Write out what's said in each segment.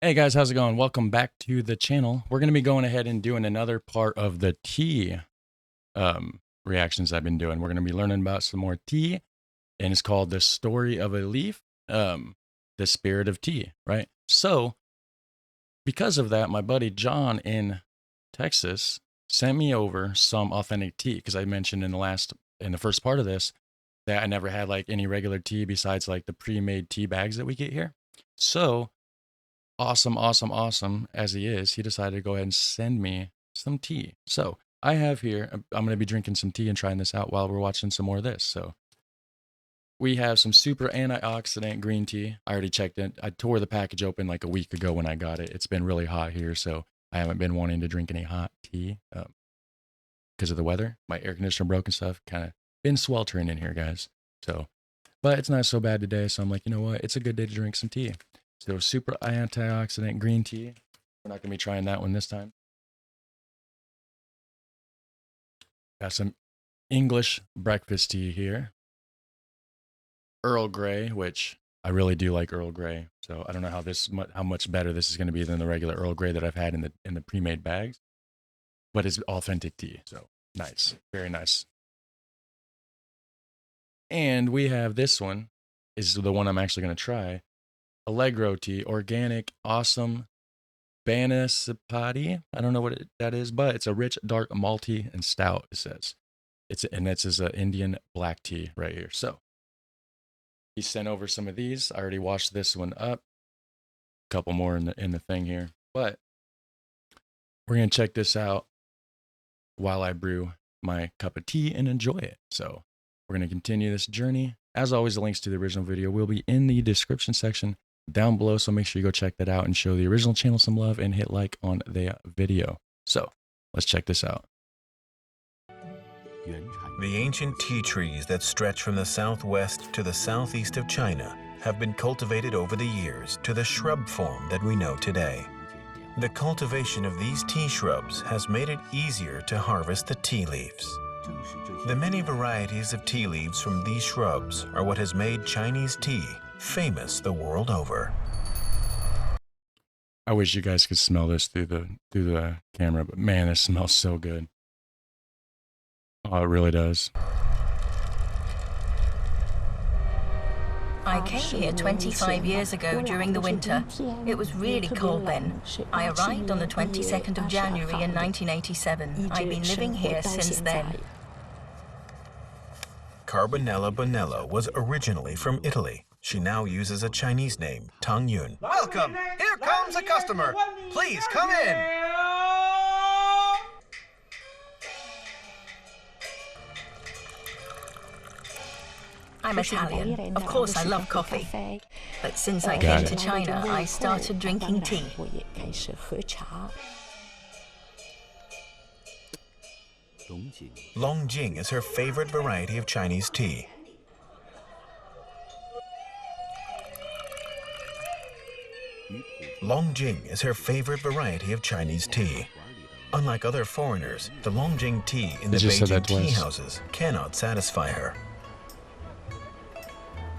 Hey guys, how's it going? Welcome back to the channel. We're going to be going ahead and doing another part of the tea reactions I've been doing. We're going to be learning about some more tea, and it's called The Story of a Leaf, The Spirit of Tea, right? So, because of that, my buddy John in Texas sent me over some authentic tea because I mentioned in the first part of this that I never had like any regular tea besides like the pre-made tea bags that we get here. So, awesome as he is, he decided to go ahead and send me some tea. So I have here, I'm going to be drinking some tea and trying this out while we're watching some more of this. So we have some super antioxidant green tea. I already checked it. I tore the package open like a week ago when I got it. It's been really hot here, so I haven't been wanting to drink any hot tea because of the weather. My air conditioner broke and stuff. Kind of been sweltering in here, guys. So, but it's not so bad today. So I'm like, you know what? It's a good day to drink some tea. So super antioxidant green tea. We're not going to be trying that one this time. Got some English breakfast tea here. Earl Grey, which I really do like Earl Grey. So I don't know how much better this is going to be than the regular Earl Grey that I've had in the pre-made bags. But it's authentic tea, so nice, very nice. And we have this one, is the one I'm actually going to try. Allegro tea, organic, awesome, Banasipati. I don't know what that is, but it's a rich, dark, malty, and stout, it says. This is an Indian black tea right here. So he sent over some of these. I already washed this one up. A couple more in the thing here. But we're gonna check this out while I brew my cup of tea and enjoy it. So we're gonna continue this journey. As always, the links to the original video will be in the description section down below, so make sure you go check that out and show the original channel some love and hit like on the video. So let's check this out. The ancient tea trees that stretch from the southwest to the southeast of China have been cultivated over the years to the shrub form that we know today. The cultivation of these tea shrubs has made it easier to harvest the tea leaves. The many varieties of tea leaves from these shrubs are what has made Chinese tea famous the world over. I wish you guys could smell this through the camera, but man, this smells so good. Oh, it really does. I came here 25 years ago during the winter. It was really cold then. I arrived on the 22nd of January in 1987. I've been living here since then. Carbonella Bonello was originally from Italy. She now uses a Chinese name, Tang Yun. Welcome! Here comes a customer! Please come in! I'm Italian. Of course, I love coffee. But since I came to China, I started drinking tea. Longjing is her favorite variety of Chinese tea. Longjing is her favorite variety of Chinese tea. Unlike other foreigners, the Longjing tea in the Beijing tea houses cannot satisfy her.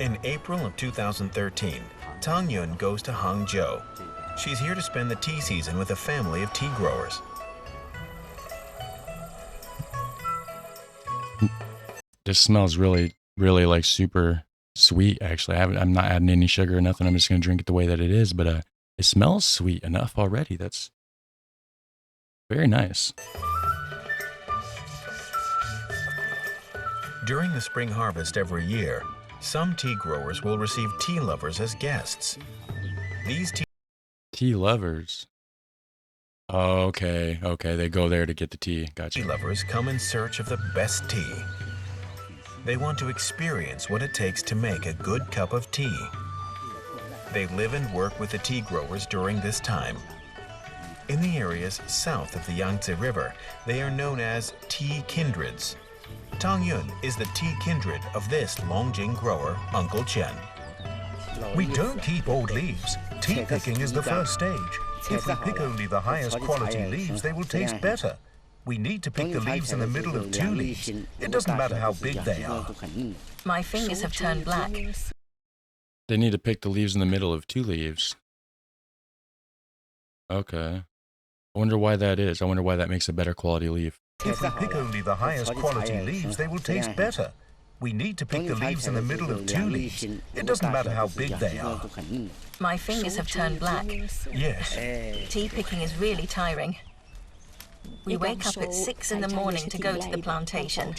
In April of 2013, Tang Yun goes to Hangzhou. She's here to spend the tea season with a family of tea growers. This smells really like super sweet, actually. I'm not adding any sugar or nothing. I'm just going to drink it the way that it is, but it smells sweet enough already. That's very nice. During the spring harvest every year, some tea growers will receive tea lovers as guests. These tea lovers? Okay, they go there to get the tea. Gotcha. Tea lovers come in search of the best tea. They want to experience what it takes to make a good cup of tea. They live and work with the tea growers during this time. In the areas south of the Yangtze River, they are known as tea kindreds. Tang Yun is the tea kindred of this Longjing grower, Uncle Chen. We don't keep old leaves. Tea picking is the first stage. If we pick only the highest quality leaves, they will taste better. We need to pick the leaves in the middle of two leaves. It doesn't matter how big they are. My fingers have turned black. They need to pick the leaves in the middle of two leaves. Okay. I wonder why that is. I wonder why that makes a better quality leaf. If we pick only the highest quality leaves, they will taste better. We need to pick the leaves in the middle of 2 leaves. It doesn't matter how big they are. My fingers have turned black. Yes. Tea picking is really tiring. We wake up at 6 in the morning to go to the plantation.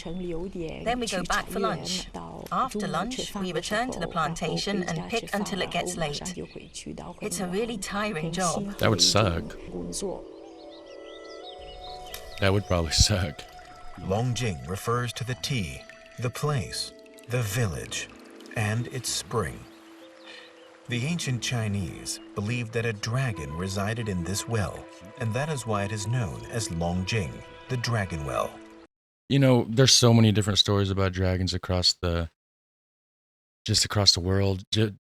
Then we go back for lunch. After lunch, we return to the plantation and pick until it gets late. It's a really tiring job. That would suck. That would probably suck. Longjing refers to the tea, the place, the village, and its spring. The ancient Chinese believed that a dragon resided in this well, and that is why it is known as Longjing, the dragon well. You know, there's so many different stories about dragons across the world,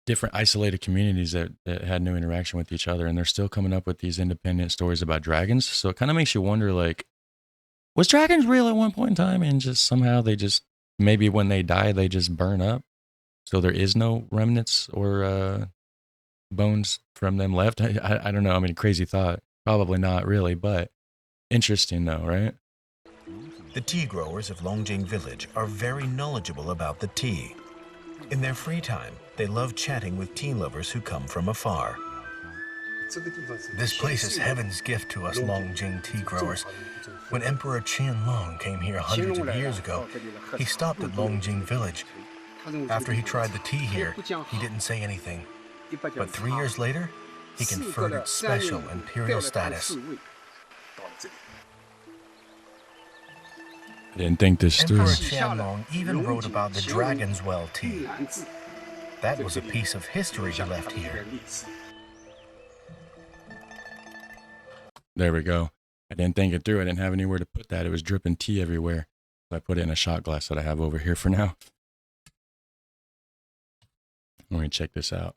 different isolated communities that had no interaction with each other, and they're still coming up with these independent stories about dragons. So it kind of makes you wonder, like, was dragons real at one point in time, and just somehow maybe when they die, they just burn up? So there is no remnants or bones from them left. I don't know. I mean, crazy thought. Probably not really, but interesting though, right? The tea growers of Longjing village are very knowledgeable about the tea. In their free time, they love chatting with tea lovers who come from afar. This place is heaven's gift to us Longjing tea growers. When Emperor Qianlong came here hundreds of years ago, he stopped at Longjing village. After he tried the tea here, he didn't say anything. But 3 years later, he conferred its special imperial status. I didn't think this through. Emperor Qianlong even wrote about the Dragon's Well tea. That was a piece of history he left here. There we go. I didn't think it through. I didn't have anywhere to put that. It was dripping tea everywhere. So I put it in a shot glass that I have over here for now. Let me check this out.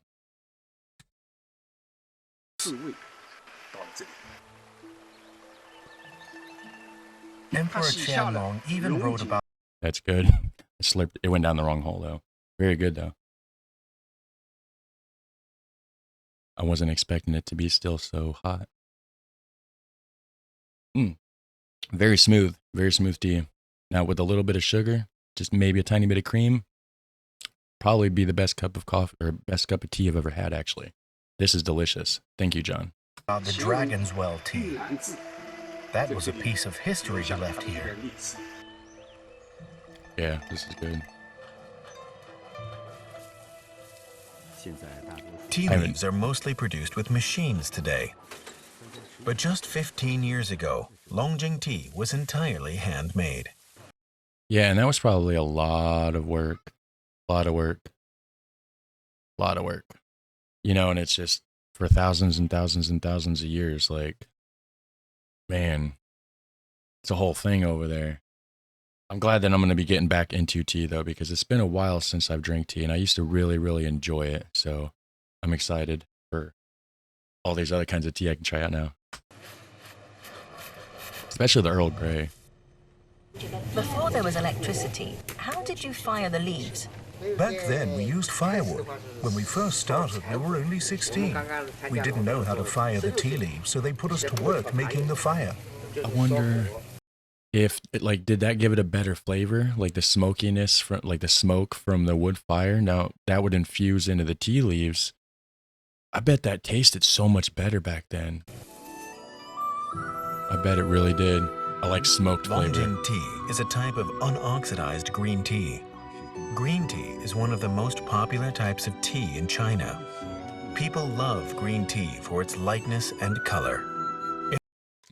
Emperor Qianlong even wrote about... That's good. It slipped. It went down the wrong hole though. Very good though. I wasn't expecting it to be still so hot. Very smooth tea. Now with a little bit of sugar, just maybe a tiny bit of cream, probably be the best cup of coffee or best cup of tea I've ever had actually. This is delicious. Thank you, John. The Dragon's Well tea. That was a piece of history he left here. Yeah, this is good. Tea leaves are mostly produced with machines today. But just 15 years ago, Longjing tea was entirely handmade. Yeah, and that was probably a lot of work. You know, and it's just for thousands and thousands and thousands of years, like, man, it's a whole thing over there. I'm glad that I'm going to be getting back into tea, though, because it's been a while since I've drank tea, and I used to really, really enjoy it. So I'm excited for all these other kinds of tea I can try out now. Especially the Earl Grey. Before there was electricity, how did you fire the leaves? Back then, we used firewood. When we first started, we were only 16. We didn't know how to fire the tea leaves, so they put us to work making the fire. I wonder if, did that give it a better flavor? Like the smokiness, like the smoke from the wood fire? Now, that would infuse into the tea leaves. I bet that tasted so much better back then. I bet it really did. I like smoked flavor. Longjing tea is a type of unoxidized green tea. Green tea is one of the most popular types of tea in China. People love green tea for its lightness and color.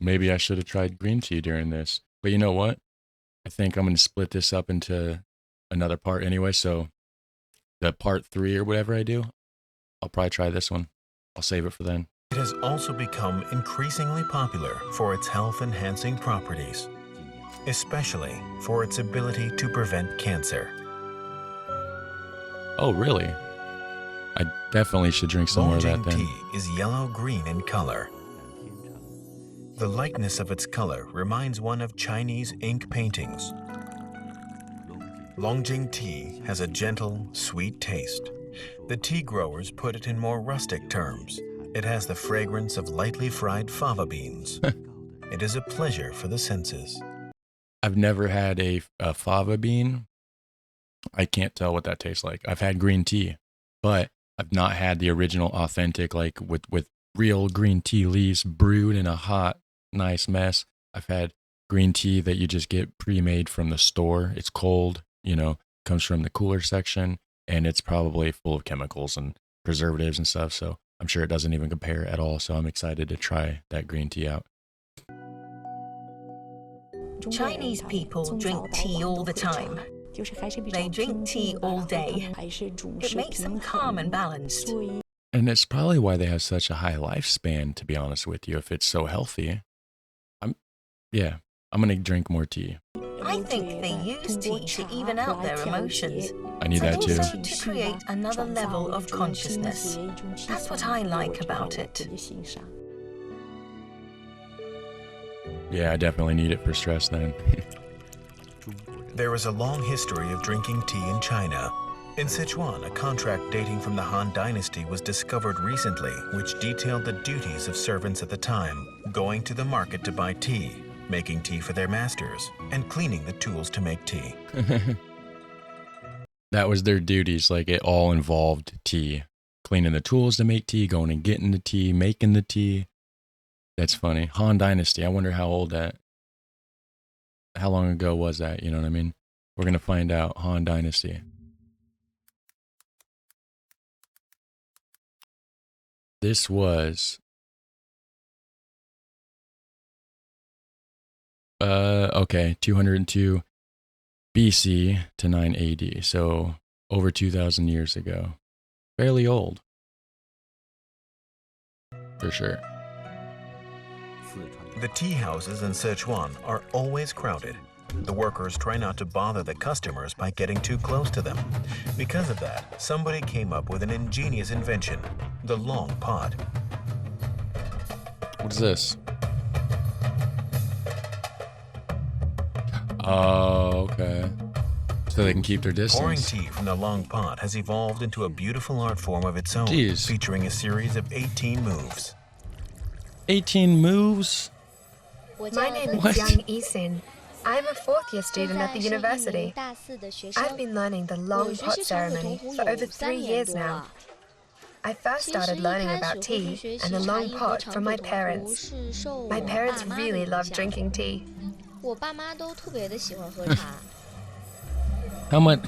Maybe I should have tried green tea during this. But you know what? I think I'm going to split this up into another part anyway. So the part 3 or whatever I do, I'll probably try this one. I'll save it for then. It has also become increasingly popular for its health-enhancing properties, especially for its ability to prevent cancer. Oh, really? I definitely should drink some more of that Longjing then. tea is yellow-green in color. The lightness of its color reminds one of Chinese ink paintings. Longjing tea has a gentle, sweet taste. The tea growers put it in more rustic terms. It has the fragrance of lightly fried fava beans. It is a pleasure for the senses. I've never had a fava bean. I can't tell what that tastes like. I've had green tea, but I've not had the original authentic, like with real green tea leaves brewed in a hot, nice mess. I've had green tea that you just get pre-made from the store. It's cold, comes from the cooler section, and it's probably full of chemicals and preservatives and stuff. So I'm sure it doesn't even compare at all. So I'm excited to try that green tea out. Chinese people drink tea all the time. They drink tea all day. It makes them calm and balanced. And it's probably why they have such a high lifespan, to be honest with you, if it's so healthy. I'm going to drink more tea. I think they use tea to even out their emotions. I need that too. Also to create another level of consciousness. That's what I like about it. Yeah, I definitely need it for stress then. There is a long history of drinking tea in China. In Sichuan, a contract dating from the Han Dynasty was discovered recently, which detailed the duties of servants at the time, going to the market to buy tea, making tea for their masters, and cleaning the tools to make tea. That was their duties, like it all involved tea. Cleaning the tools to make tea, going and getting the tea, making the tea. That's funny. Han Dynasty, I wonder how long ago was that, you know what I mean? We're going to find out. Han Dynasty. This was okay, 202 BC to 9 AD, so over 2,000 years ago. Fairly old. For sure. The tea houses in Sichuan are always crowded. The workers try not to bother the customers by getting too close to them. Because of that, somebody came up with an ingenious invention, the long pot. What is this? Oh, okay. So they can keep their distance. Pouring tea from the long pot has evolved into a beautiful art form of its own, featuring a series of 18 moves. 18 moves? My name is Yang Yisin. I'm a fourth-year student at the university. I've been learning the long pot ceremony for over 3 years now. I first started learning about tea and the long pot from my parents. My parents really love drinking tea. How much?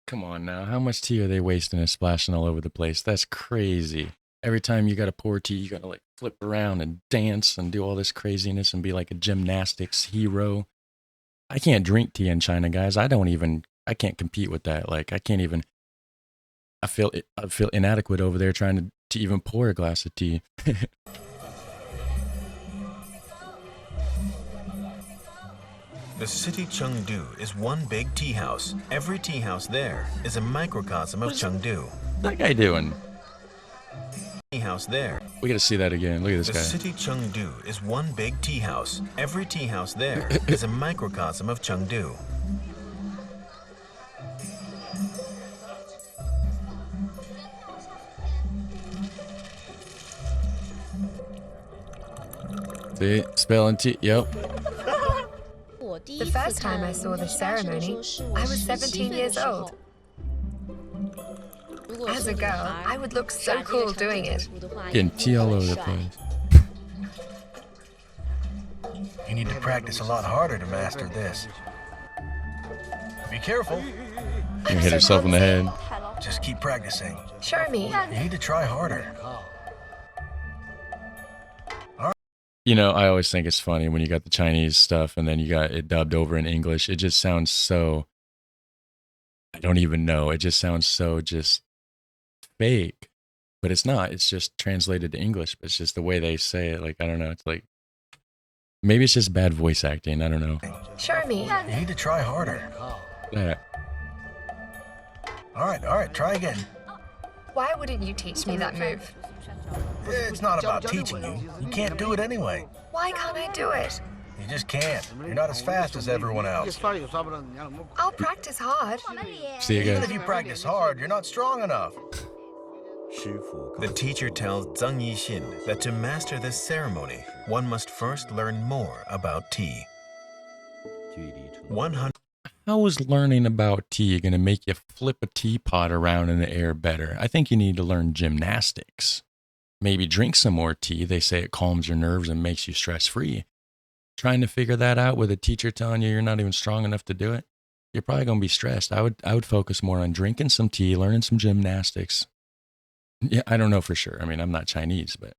Come on now. How much tea are they wasting and splashing all over the place? That's crazy. Every time you got to pour tea, you got to like flip around and dance and do all this craziness and be like a gymnastics hero. I can't drink tea in China, guys. I can't compete with that. Like, I feel inadequate over there trying to even pour a glass of tea. The city Chengdu is one big tea house. Every tea house there is a microcosm of Chengdu. What's that guy doing? Tea house there. We gotta see that again. Look at this guy. The city Chengdu is one big tea house. Every tea house there is a microcosm of Chengdu. See, spelling tea. Yep. The first time I saw the ceremony, I was 17 years old. As a girl, I would look so cool doing it. Getting tea all over the place. You need to practice a lot harder to master this. Be careful. You hit herself in the head. Just keep practicing. Show me. You need to try harder. You know, I always think it's funny when you got the Chinese stuff and then you got it dubbed over in English. It just sounds so, I don't even know. It just sounds so just fake. But it's not. It's just translated to English. But it's just the way they say it. Like, I don't know. It's like, maybe it's just bad voice acting. I don't know. Show me. You need to try harder. Yeah. All right, try again. Why wouldn't you teach me that move? It's not about teaching you. You can't do it anyway. Why can't I do it? You just can't. You're not as fast as everyone else. I'll practice hard. See you Even guys. if you practice hard, you're not strong enough. The teacher tells Zhang Yixin that to master this ceremony, one must first learn more about tea. 100 How is learning about tea going to make you flip a teapot around in the air better? I think you need to learn gymnastics. Maybe drink some more tea. They say it calms your nerves and makes you stress-free. Trying to figure that out with a teacher telling you you're not even strong enough to do it, you're probably going to be stressed. I would focus more on drinking some tea, learning some gymnastics. Yeah, I don't know for sure. I mean, I'm not Chinese, but...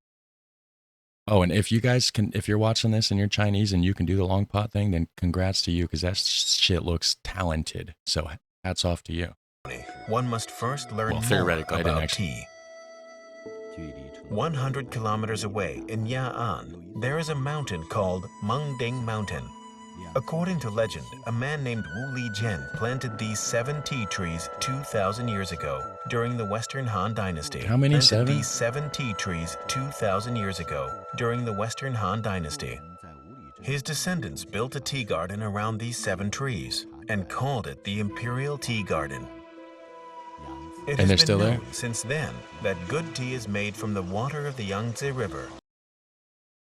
Oh, and if you're watching this and you're Chinese and you can do the long pot thing, then congrats to you, because that shit looks talented. So hats off to you. One must first learn more about tea. 100 kilometers away in Ya'an, there is a mountain called Mengding Mountain. According to legend, a man named Wu Lijian planted these 7 tea trees 2,000 years ago during the Western Han Dynasty. How many? 7? These 7 tea trees 2,000 years ago during the Western Han Dynasty. His descendants built a tea garden around these 7 trees and called it the Imperial Tea Garden. It has been known since then that good tea is made from the water of the Yangtze River.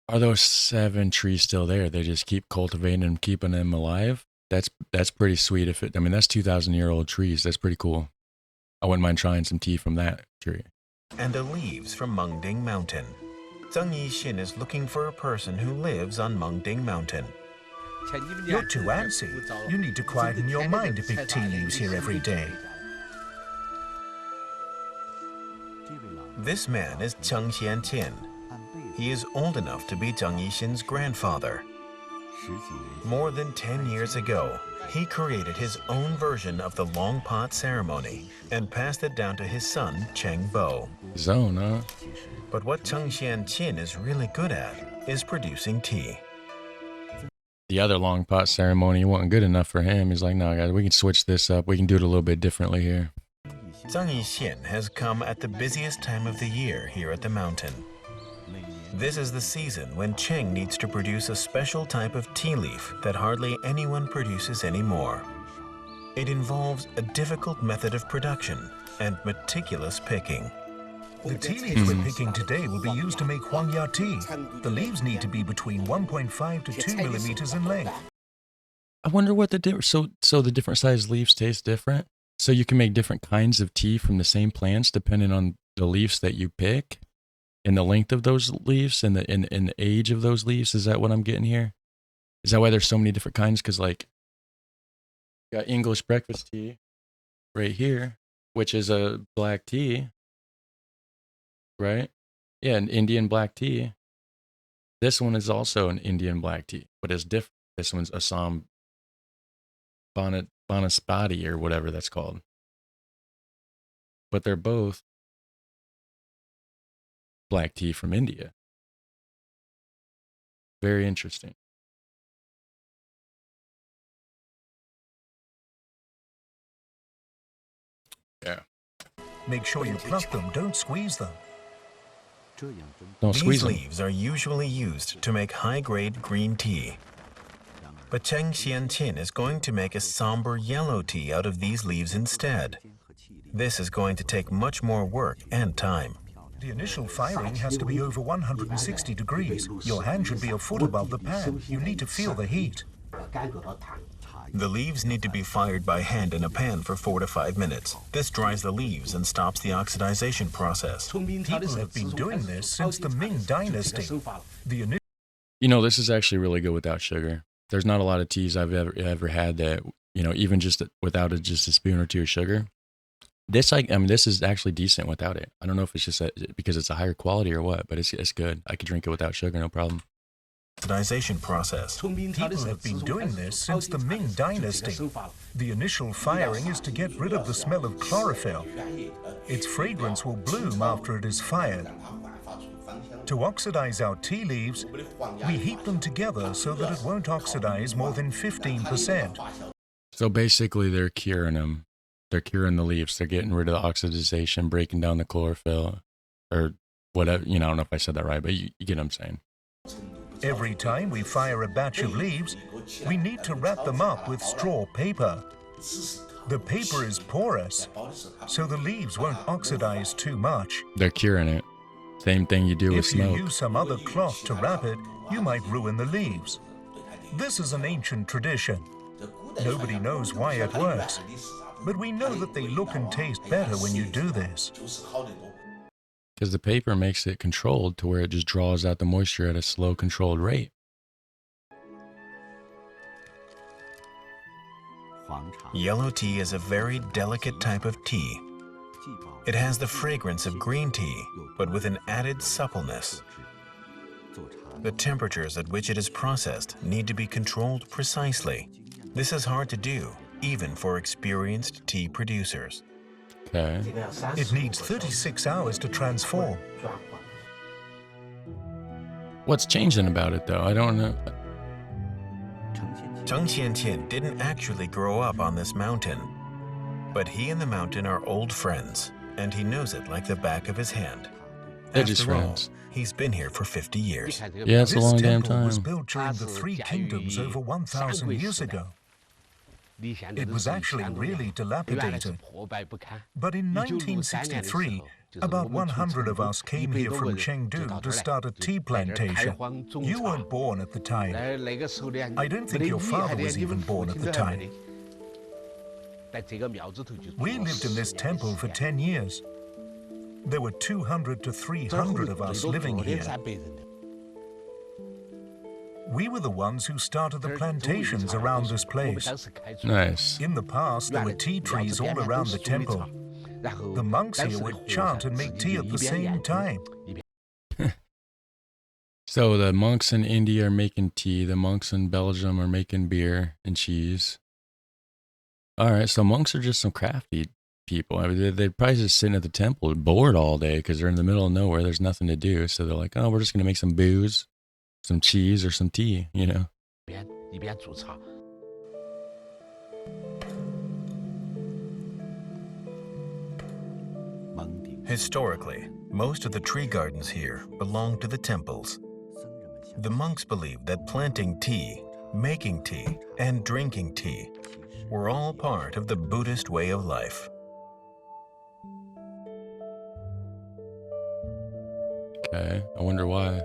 Are those 7 trees still there? They just keep cultivating them, keeping them alive? That's pretty sweet. I mean, that's 2,000-year-old trees. That's pretty cool. I wouldn't mind trying some tea from that tree. And the leaves from Mengding Mountain. Zhang Yixin is looking for a person who lives on Mengding Mountain. You're too antsy. You need to quieten your mind to pick tea leaves here every day. This man is Cheng Xianqian. He is old enough to be Zhang Yixin's grandfather. More than 10 years ago, he created his own version of the long pot ceremony and passed it down to his son, Cheng Bo. Zone, huh? But what Cheng Xianqian is really good at is producing tea. The other long pot ceremony wasn't good enough for him. He's like, no, guys, we can switch this up. We can do it a little bit differently here. Zhang Yixin has come at the busiest time of the year here at the mountain. This is the season when Cheng needs to produce a special type of tea leaf that hardly anyone produces anymore. It involves a difficult method of production and meticulous picking. The tea leaves we're picking today will be used to make Huangya tea. The leaves need to be between 1.5 to 2 millimeters in length. I wonder what the difference. So the different sized leaves taste different. So you can make different kinds of tea from the same plants depending on the leaves that you pick, and the length of those leaves, and the age of those leaves. Is that what I'm getting here? Is that why there's so many different kinds? Because like, you got English breakfast tea right here, which is a black tea, right? Yeah, an Indian black tea. This one is also an Indian black tea, but it's different. This one's Assam Banaspati or whatever that's called. But they're both black tea from India. Very interesting. Yeah. Make sure you pluck them, don't squeeze them. Don't squeeze them. These leaves are usually used to make high-grade green tea. But Cheng Xianqian is going to make a somber yellow tea out of these leaves instead. This is going to take much more work and time. The initial firing has to be over 160 degrees. Your hand should be a foot above the pan. You need to feel the heat. The leaves need to be fired by hand in a pan for 4 to 5 minutes. This dries the leaves and stops the oxidization process. People have been doing this since the Ming Dynasty. You know, this is actually really good without sugar. There's not a lot of teas I've ever had that, you know, even just without just a spoon or 2 of sugar. This, I mean, this is actually decent without it. I don't know if it's just because it's a higher quality or what, but it's good. I could drink it without sugar, no problem. Oxidization process. People have been doing this since the Ming Dynasty. The initial firing is to get rid of the smell of chlorophyll. Its fragrance will bloom after it is fired. To oxidize our tea leaves, we heat them together so that it won't oxidize more than 15%. So basically they're curing them. They're curing the leaves. They're getting rid of the oxidization, breaking down the chlorophyll, or whatever. You know, I don't know if I said that right, but you get what I'm saying. Every time we fire a batch of leaves, we need to wrap them up with straw paper. The paper is porous, so the leaves won't oxidize too much. They're curing it. Same thing you do with If you smoke. use some other cloth to wrap it, you might ruin the leaves. This is an ancient tradition. Nobody knows why it works, but we know that they look and taste better when you do this. Because the paper makes it controlled to where it just draws out the moisture at a slow, controlled rate. Yellow tea is a very delicate type of tea. It has the fragrance of green tea, but with an added suppleness. The temperatures at which it is processed need to be controlled precisely. This is hard to do, even for experienced tea producers. Okay. It needs 36 hours to transform. What's changing about it, though? I don't know. Cheng Qianqian didn't actually grow up on this mountain, but he and the mountain are old friends, and he knows it like the back of his hand. They're just After all, friends. he's been here for 50 years. Yeah, it's a This long damn temple was time. built during the Three Kingdoms over 1,000 years ago. It was actually really dilapidated. But in 1963, about 100 of us came here from Chengdu to start a tea plantation. You weren't born at the time. I don't think your father was even born at the time. We lived in this temple for 10 years. There were 200 to 300 of us living here. We were the ones who started the plantations around this place. Nice. In the past, there were tea trees all around the temple. The monks here would chant and make tea at the same time. So the monks in India are making tea. The monks in Belgium are making beer and cheese. All right, so monks are just some crafty people. I mean, they're probably just sitting at the temple bored all day because they're in the middle of nowhere. There's nothing to do. So they're like, oh, we're just going to make some booze, some cheese, or some tea, you know? Historically, most of the tree gardens here belonged to the temples. The monks believed that planting tea, making tea, and drinking tea were all part of the Buddhist way of life. Okay, I wonder why.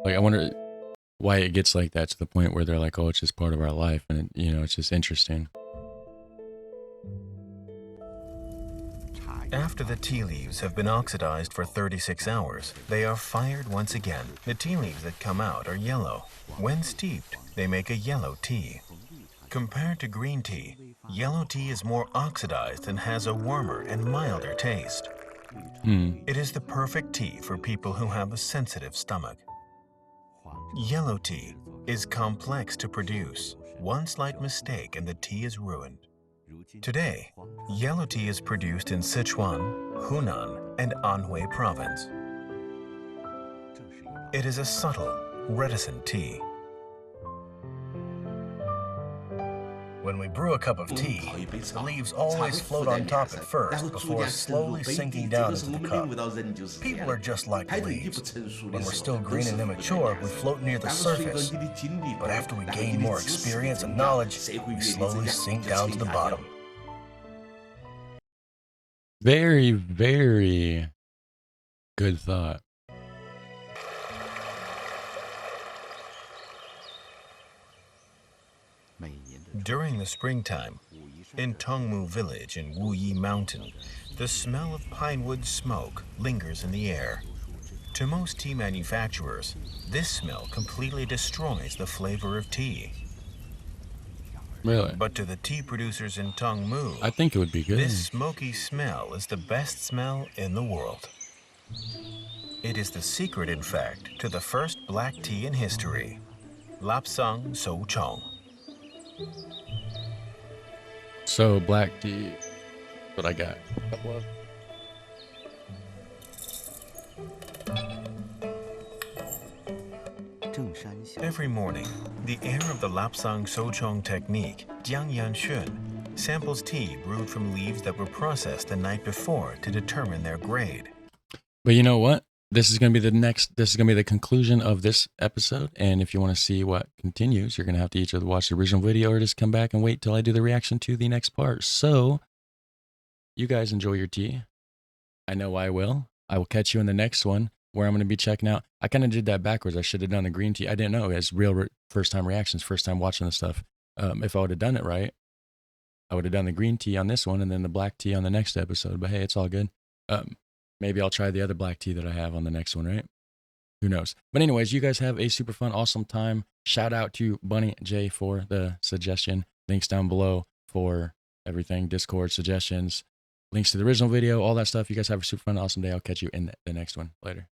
Like, I wonder why it gets like that to the point where they're like, oh, it's just part of our life. And, you know, it's just interesting. After the tea leaves have been oxidized for 36 hours, they are fired once again. The tea leaves that come out are yellow. When steeped, they make a yellow tea. Compared to green tea, yellow tea is more oxidized and has a warmer and milder taste. It is the perfect tea for people who have a sensitive stomach. Yellow tea is complex to produce. One slight mistake and the tea is ruined. Today, yellow tea is produced in Sichuan, Hunan, and Anhui province. It is a subtle, reticent tea. When we brew a cup of tea, the leaves always float on top at first before slowly sinking down into the cup. People are just like leaves. When we're still green and immature, we float near the surface. But after we gain more experience and knowledge, we slowly sink down to the bottom. Very, very good thought. During the springtime, in Tongmu village in Wuyi Mountain, the smell of pinewood smoke lingers in the air. To most tea manufacturers, this smell completely destroys the flavor of tea. Really? But to the tea producers in Tongmu, I think it would be good. this smoky smell is the best smell in the world. It is the secret, in fact, to the first black tea in history, Lapsang Souchong. So black tea, what I got. Every morning, the heir of the Lapsang Souchong technique, Jiang Yanxun, samples tea brewed from leaves that were processed the night before to determine their grade. But you know what? this is going to be this is going to be the conclusion of this episode. And if you want to see what continues, you're going to have to either watch the original video or just come back and wait till I do the reaction to the next part. So you guys enjoy your tea. I know I will. I will catch you in the next one where I'm going to be checking out. I kind of did that backwards. I should have done the green tea. I didn't know. It's real first time reactions, first time watching this stuff. If I would have done it right, I would have done the green tea on this one and then the black tea on the next episode. But hey, it's all good. Maybe I'll try the other black tea that I have on the next one, right? Who knows? But anyways, you guys have a super fun, awesome time. Shout out to Bunny J for the suggestion. Links down below for everything. Discord suggestions, links to the original video, all that stuff. You guys have a super fun, awesome day. I'll catch you in the next one. Later.